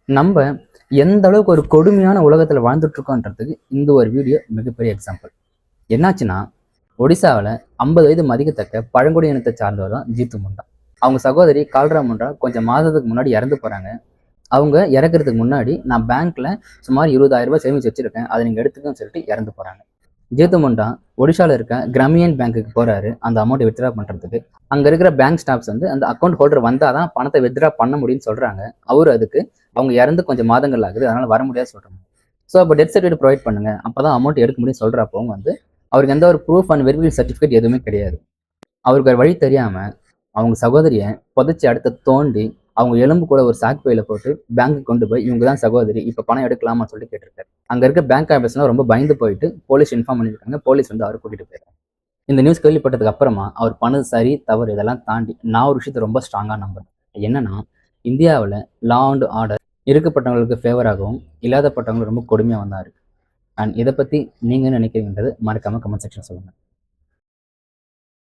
நம்ம எந்த அளவுக்கு ஒரு கொடுமையான உலகத்தில் வாழ்ந்துட்டு இருக்கோன்றதுக்கு இந்த ஒரு வீடியோ மிகப்பெரிய எக்ஸாம்பிள். என்னாச்சுன்னா, ஒடிசாவில் 50 வயது மதிக்கத்தக்க பழங்குடி இனத்தை சார்ந்தவர் தான் ஜீத்து முண்டா. அவங்க சகோதரி கால்ரா முண்டா கொஞ்சம் மாதத்துக்கு முன்னாடி இறந்து போறாங்க. அவங்க இறக்குறதுக்கு முன்னாடி நான் பேங்க்ல சுமார் 20,000 ரூபாய் சேமிச்சு வச்சிருக்கேன், அதை நீங்க எடுத்துக்கன்னு சொல்லிட்டு இறந்து போறாங்க. ஜீத்து முண்டா ஒடிஷாவில் இருக்க கிராமியன் பேங்க்குக்கு போறாரு அந்த அமௌண்ட்டை வித்ட்ரா பண்றதுக்கு. அங்க இருக்கிற பேங்க் ஸ்டாஃப்ஸ் வந்து அந்த அக்கௌண்ட் ஹோல்டர் வந்தாதான் பணத்தை வித்ட்ரா பண்ண முடியும்னு சொல்றாங்க. அவரு அதுக்கு அவங்க இறந்து கொஞ்சம் மாதங்கள் ஆகுது, அதனால வர முடியாது சொல்றாங்க. ஸோ அப்போ டெத் சர்டிஃபிகேட் ப்ரொவைட் பண்ணுங்க, அப்பதான் அமௌண்ட் எடுக்க முடியும் சொல்றப்போ வந்து அவருக்கு எந்த ஒரு ப்ரூஃப் அண்ட் வெரிஃபிகேஷன் சர்டிஃபிகேட் எதுவுமே கிடையாது. அவருக்கு ஒரு வழி தெரியாம அவங்க சகோதரியை புதைச்சி அடுத்த தோண்டி அவங்க எலும்பு கூட ஒரு சாக் பையில போட்டு பேங்க்கு கொண்டு போய் இவங்க தான் சகோதரி, இப்ப பணம் எடுக்கலாமா சொல்லிட்டு கேட்டிருக்காரு. அங்க இருக்க பேங்க் ஆஃபீஸ்லாம் ரொம்ப பயந்து போயிட்டு போலீஸ் இன்ஃபார்ம் பண்ணிருக்காங்க. போலீஸ் வந்து அவரை கூட்டிட்டு போயிருக்காங்க. இந்த நியூஸ் கேள்விப்பட்டதுக்கு அப்புறமா அவர் பண்ணது சரி தவறு இதெல்லாம் தாண்டி நான் ஒரு விஷயத்தை ரொம்ப ஸ்ட்ராங்கா நம்புறேன். என்னன்னா, இந்தியாவில் லா அண்ட் ஆர்டர் இருக்கப்பட்டவங்களுக்கு ஃபேவராகவும் இல்லாதப்பட்டவங்களுக்கு ரொம்ப கொடுமையாக வந்தா இருக்கு. அண்ட் இதை பத்தி நீங்க என்ன நினைக்கிறீங்கன்றது மறக்காம கமெண்ட் செக்ஷன் சொல்லுங்க.